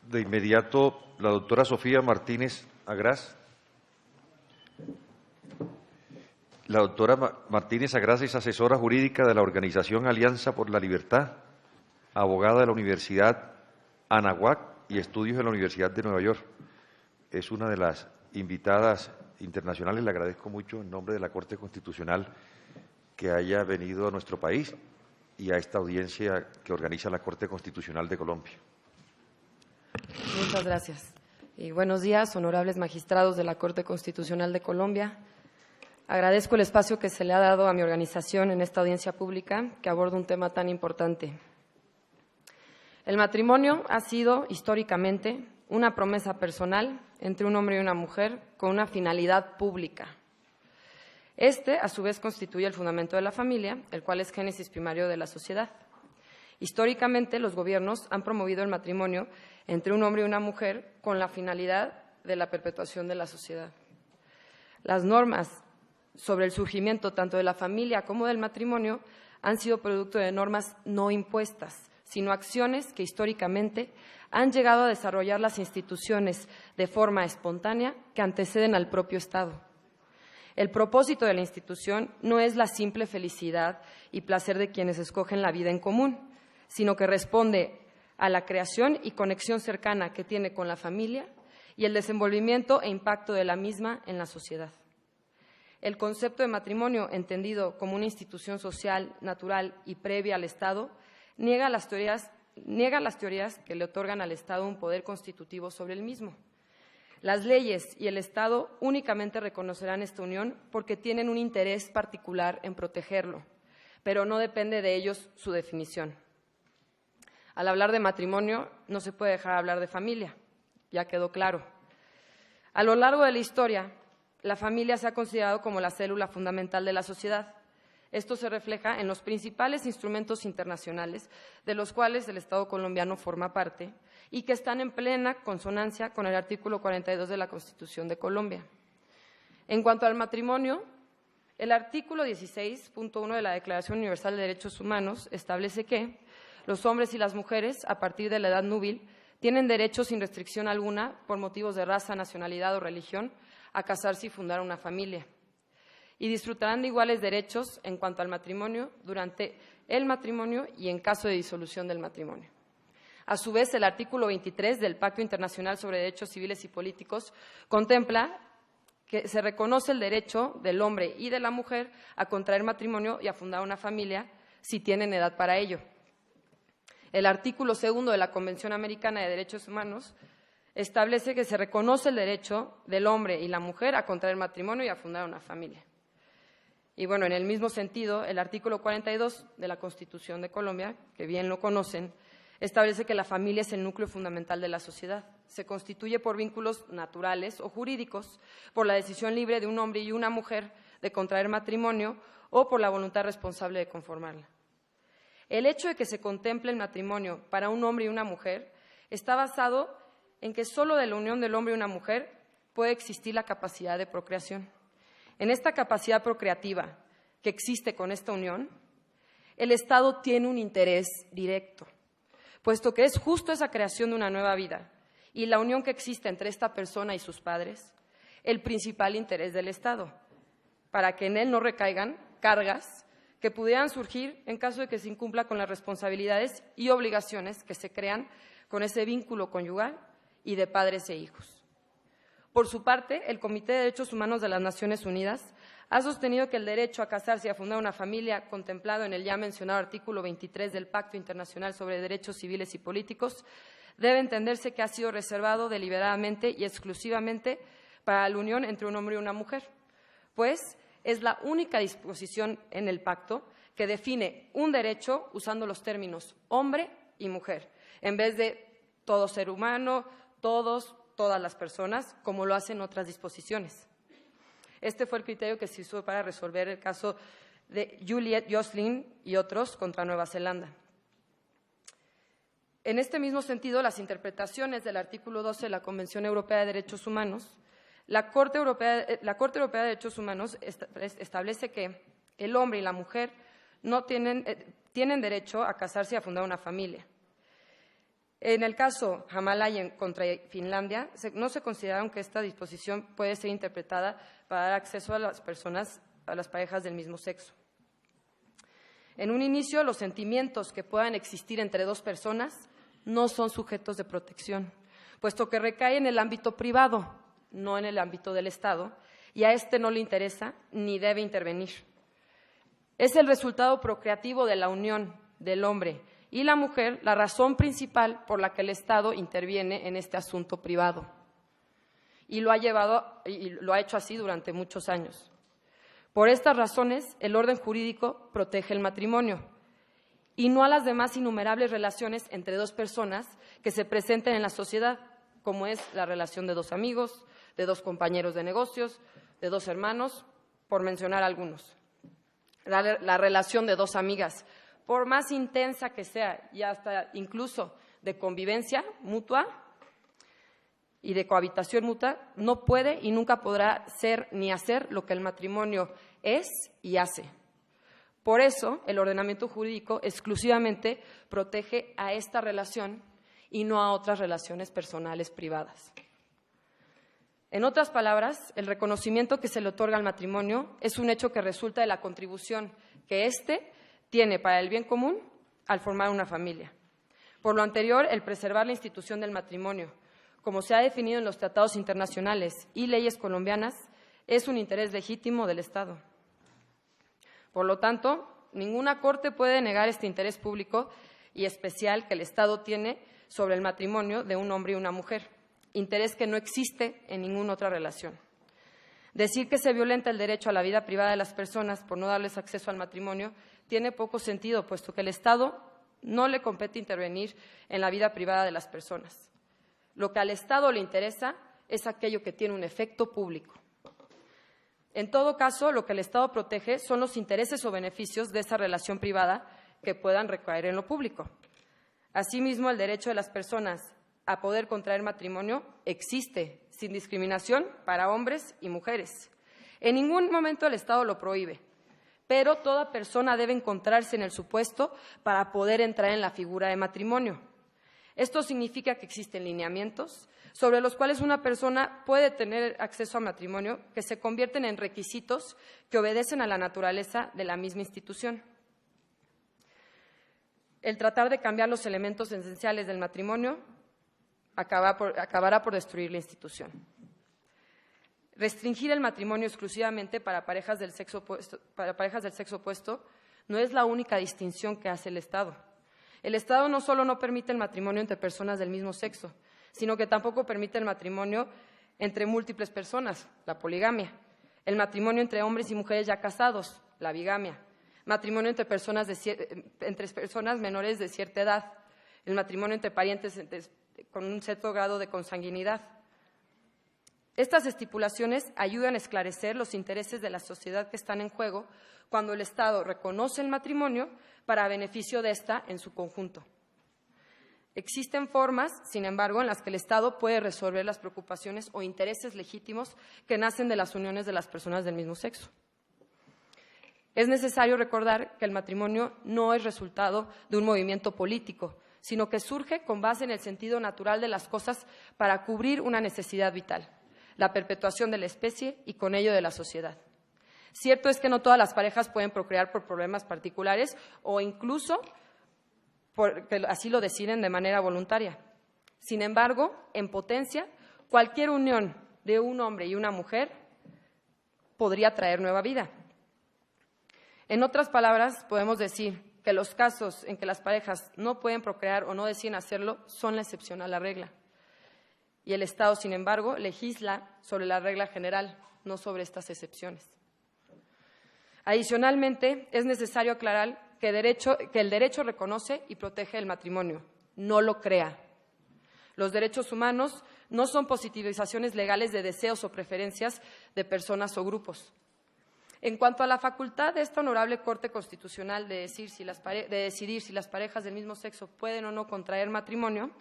de inmediato la doctora Sofía Martínez Agraz. La doctora Martínez Agraz es asesora jurídica de la organización Alianza por la Libertad, abogada de la Universidad Anáhuac y estudios de la Universidad de Nueva York. Es una de las invitadas internacionales. Le agradezco mucho en nombre de la Corte Constitucional que haya venido a nuestro país y a esta audiencia que organiza la Corte Constitucional de Colombia. Muchas gracias. Y buenos días, honorables magistrados de la Corte Constitucional de Colombia. Agradezco el espacio que se le ha dado a mi organización en esta audiencia pública que aborda un tema tan importante. El matrimonio ha sido, históricamente, una promesa personal entre un hombre y una mujer con una finalidad pública. Este, a su vez, constituye el fundamento de la familia, el cual es génesis primario de la sociedad. Históricamente, los gobiernos han promovido el matrimonio entre un hombre y una mujer con la finalidad de la perpetuación de la sociedad. Las normas sobre el surgimiento tanto de la familia como del matrimonio han sido producto de normas no impuestas, sino acciones que históricamente han llegado a desarrollar las instituciones de forma espontánea que anteceden al propio Estado. El propósito de la institución no es la simple felicidad y placer de quienes escogen la vida en común, sino que responde a la creación y conexión cercana que tiene con la familia y el desenvolvimiento e impacto de la misma en la sociedad. El concepto de matrimonio, entendido como una institución social, natural y previa al Estado, niega las teorías que le otorgan al Estado un poder constitutivo sobre el mismo. Las leyes y el Estado únicamente reconocerán esta unión porque tienen un interés particular en protegerlo, pero no depende de ellos su definición. Al hablar de matrimonio, no se puede dejar de hablar de familia, ya quedó claro. A lo largo de la historia, la familia se ha considerado como la célula fundamental de la sociedad. Esto se refleja en los principales instrumentos internacionales, de los cuales el Estado colombiano forma parte, y que están en plena consonancia con el artículo 42 de la Constitución de Colombia. En cuanto al matrimonio, el artículo 16.1 de la Declaración Universal de Derechos Humanos establece que los hombres y las mujeres, a partir de la edad núbil, tienen derecho sin restricción alguna, por motivos de raza, nacionalidad o religión, a casarse y fundar una familia. Y disfrutarán de iguales derechos en cuanto al matrimonio, durante el matrimonio y en caso de disolución del matrimonio. A su vez, el artículo 23 del Pacto Internacional sobre Derechos Civiles y Políticos contempla que se reconoce el derecho del hombre y de la mujer a contraer matrimonio y a fundar una familia si tienen edad para ello. El artículo 2 de la Convención Americana de Derechos Humanos establece que se reconoce el derecho del hombre y la mujer a contraer matrimonio y a fundar una familia. Y bueno, en el mismo sentido, el artículo 42 de la Constitución de Colombia, que bien lo conocen, establece que la familia es el núcleo fundamental de la sociedad. Se constituye por vínculos naturales o jurídicos, por la decisión libre de un hombre y una mujer de contraer matrimonio o por la voluntad responsable de conformarla. El hecho de que se contemple el matrimonio para un hombre y una mujer está basado en que solo de la unión del hombre y una mujer puede existir la capacidad de procreación. En esta capacidad procreativa que existe con esta unión, el Estado tiene un interés directo, puesto que es justo esa creación de una nueva vida y la unión que existe entre esta persona y sus padres el principal interés del Estado, para que en él no recaigan cargas que pudieran surgir en caso de que se incumpla con las responsabilidades y obligaciones que se crean con ese vínculo conyugal y de padres e hijos. Por su parte, el Comité de Derechos Humanos de las Naciones Unidas ha sostenido que el derecho a casarse y a fundar una familia, contemplado en el ya mencionado artículo 23 del Pacto Internacional sobre Derechos Civiles y Políticos, debe entenderse que ha sido reservado deliberadamente y exclusivamente para la unión entre un hombre y una mujer, pues es la única disposición en el pacto que define un derecho usando los términos hombre y mujer, en vez de todo ser humano, todas las personas, como lo hacen otras disposiciones. Este fue el criterio que se usó para resolver el caso de Juliet Jocelyn y otros contra Nueva Zelanda. En este mismo sentido, las interpretaciones del artículo 12 de la Convención Europea de Derechos Humanos, la Corte Europea de Derechos Humanos establece que el hombre y la mujer tienen derecho a casarse y a fundar una familia. En el caso Hämäläinen contra Finlandia, no se consideraron que esta disposición puede ser interpretada para dar acceso a las personas, a las parejas del mismo sexo. En un inicio, los sentimientos que puedan existir entre dos personas no son sujetos de protección, puesto que recae en el ámbito privado, no en el ámbito del Estado, y a este no le interesa ni debe intervenir. Es el resultado procreativo de la unión del hombre y la mujer la razón principal por la que el Estado interviene en este asunto privado. Y lo ha hecho así durante muchos años. Por estas razones, el orden jurídico protege el matrimonio y no a las demás innumerables relaciones entre dos personas que se presenten en la sociedad, como es la relación de dos amigos, de dos compañeros de negocios, de dos hermanos, por mencionar algunos. La relación de dos amigas, por más intensa que sea y hasta incluso de convivencia mutua y de cohabitación mutua, no puede y nunca podrá ser ni hacer lo que el matrimonio es y hace. Por eso, el ordenamiento jurídico exclusivamente protege a esta relación y no a otras relaciones personales privadas. En otras palabras, el reconocimiento que se le otorga al matrimonio es un hecho que resulta de la contribución que éste tiene para el bien común al formar una familia. Por lo anterior, el preservar la institución del matrimonio, como se ha definido en los tratados internacionales y leyes colombianas, es un interés legítimo del Estado. Por lo tanto, ninguna corte puede negar este interés público y especial que el Estado tiene sobre el matrimonio de un hombre y una mujer, interés que no existe en ninguna otra relación. Decir que se violenta el derecho a la vida privada de las personas por no darles acceso al matrimonio tiene poco sentido, puesto que el Estado no le compete intervenir en la vida privada de las personas. Lo que al Estado le interesa es aquello que tiene un efecto público. En todo caso, lo que el Estado protege son los intereses o beneficios de esa relación privada que puedan recaer en lo público. Asimismo, el derecho de las personas a poder contraer matrimonio existe sin discriminación para hombres y mujeres. En ningún momento el Estado lo prohíbe, pero toda persona debe encontrarse en el supuesto para poder entrar en la figura de matrimonio. Esto significa que existen lineamientos sobre los cuales una persona puede tener acceso a matrimonio que se convierten en requisitos que obedecen a la naturaleza de la misma institución. El tratar de cambiar los elementos esenciales del matrimonio acabará por destruir la institución. Restringir el matrimonio exclusivamente para parejas del sexo opuesto no es la única distinción que hace el Estado. El Estado no solo no permite el matrimonio entre personas del mismo sexo, sino que tampoco permite el matrimonio entre múltiples personas, la poligamia, el matrimonio entre hombres y mujeres ya casados, la bigamia, matrimonio entre personas menores de cierta edad, el matrimonio entre parientes con un cierto grado de consanguinidad. Estas estipulaciones ayudan a esclarecer los intereses de la sociedad que están en juego cuando el Estado reconoce el matrimonio para beneficio de ésta en su conjunto. Existen formas, sin embargo, en las que el Estado puede resolver las preocupaciones o intereses legítimos que nacen de las uniones de las personas del mismo sexo. Es necesario recordar que el matrimonio no es resultado de un movimiento político, sino que surge con base en el sentido natural de las cosas para cubrir una necesidad vital, la perpetuación de la especie y con ello de la sociedad. Cierto es que no todas las parejas pueden procrear por problemas particulares o incluso porque así lo deciden de manera voluntaria. Sin embargo, en potencia, cualquier unión de un hombre y una mujer podría traer nueva vida. En otras palabras, podemos decir que los casos en que las parejas no pueden procrear o no deciden hacerlo son la excepción a la regla. Y el Estado, sin embargo, legisla sobre la regla general, no sobre estas excepciones. Adicionalmente, es necesario aclarar que el derecho reconoce y protege el matrimonio, no lo crea. Los derechos humanos no son positivizaciones legales de deseos o preferencias de personas o grupos. En cuanto a la facultad de esta honorable Corte Constitucional de decidir si las parejas del mismo sexo pueden o no contraer matrimonio,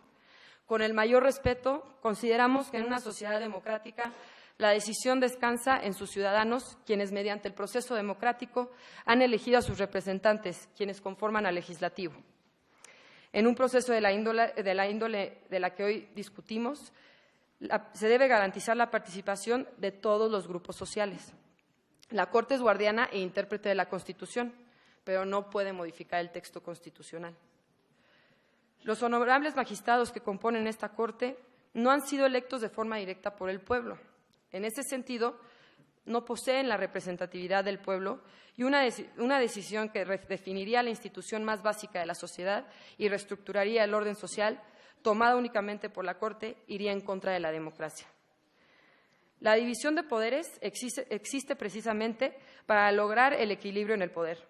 con el mayor respeto, consideramos que en una sociedad democrática la decisión descansa en sus ciudadanos, quienes mediante el proceso democrático han elegido a sus representantes, quienes conforman al legislativo. En un proceso de la índole de la que hoy discutimos, se debe garantizar la participación de todos los grupos sociales. La Corte es guardiana e intérprete de la Constitución, pero no puede modificar el texto constitucional. Los honorables magistrados que componen esta Corte no han sido electos de forma directa por el pueblo. En ese sentido, no poseen la representatividad del pueblo y una decisión que redefiniría la institución más básica de la sociedad y reestructuraría el orden social, tomada únicamente por la Corte, iría en contra de la democracia. La división de poderes existe precisamente para lograr el equilibrio en el poder.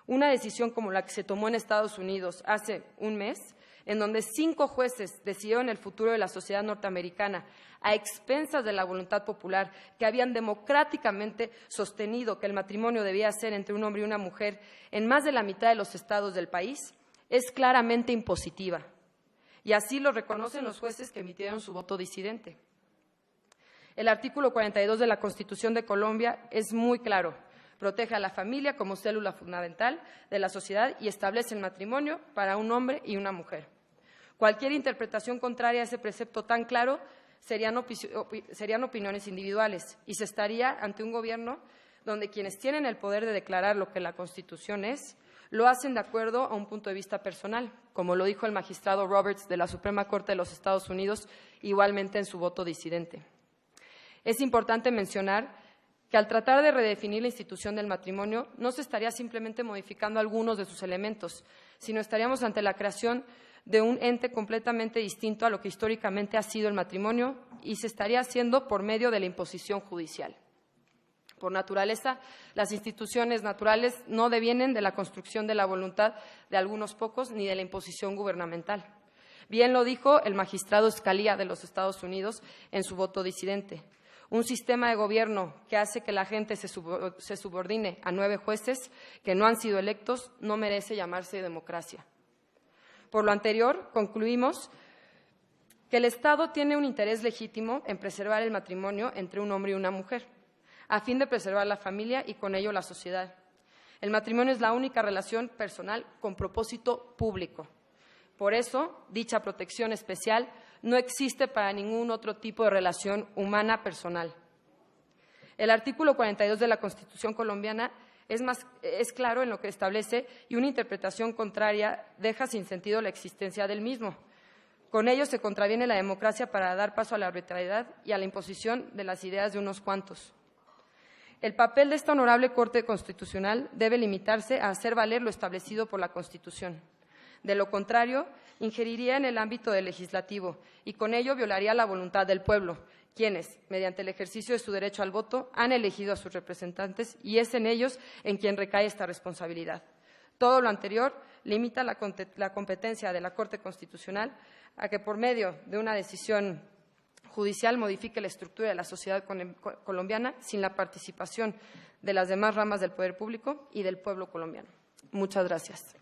Una decisión como la que se tomó en Estados Unidos hace un mes, en donde 5 jueces decidieron el futuro de la sociedad norteamericana a expensas de la voluntad popular, que habían democráticamente sostenido que el matrimonio debía ser entre un hombre y una mujer en más de la mitad de los estados del país, es claramente impositiva. Y así lo reconocen los jueces que emitieron su voto disidente. El artículo 42 de la Constitución de Colombia es muy claro. Protege a la familia como célula fundamental de la sociedad y establece el matrimonio para un hombre y una mujer. Cualquier interpretación contraria a ese precepto tan claro serían opiniones individuales y se estaría ante un gobierno donde quienes tienen el poder de declarar lo que la Constitución es, lo hacen de acuerdo a un punto de vista personal, como lo dijo el magistrado Roberts de la Suprema Corte de los Estados Unidos, igualmente en su voto disidente. Es importante mencionar que al tratar de redefinir la institución del matrimonio no se estaría simplemente modificando algunos de sus elementos, sino estaríamos ante la creación de un ente completamente distinto a lo que históricamente ha sido el matrimonio y se estaría haciendo por medio de la imposición judicial. Por naturaleza, las instituciones naturales no devienen de la construcción de la voluntad de algunos pocos ni de la imposición gubernamental. Bien lo dijo el magistrado Scalia de los Estados Unidos en su voto disidente. Un sistema de gobierno que hace que la gente se subordine a 9 jueces que no han sido electos no merece llamarse democracia. Por lo anterior, concluimos que el Estado tiene un interés legítimo en preservar el matrimonio entre un hombre y una mujer, a fin de preservar la familia y con ello la sociedad. El matrimonio es la única relación personal con propósito público. Por eso, dicha protección especial no existe para ningún otro tipo de relación humana personal. El artículo 42 de la Constitución colombiana es claro en lo que establece y una interpretación contraria deja sin sentido la existencia del mismo. Con ello se contraviene la democracia para dar paso a la arbitrariedad y a la imposición de las ideas de unos cuantos. El papel de esta honorable Corte Constitucional debe limitarse a hacer valer lo establecido por la Constitución. De lo contrario, ingeriría en el ámbito del legislativo y con ello violaría la voluntad del pueblo, quienes, mediante el ejercicio de su derecho al voto, han elegido a sus representantes y es en ellos en quien recae esta responsabilidad. Todo lo anterior limita la competencia de la Corte Constitucional a que, por medio de una decisión judicial, modifique la estructura de la sociedad colombiana sin la participación de las demás ramas del poder público y del pueblo colombiano. Muchas gracias.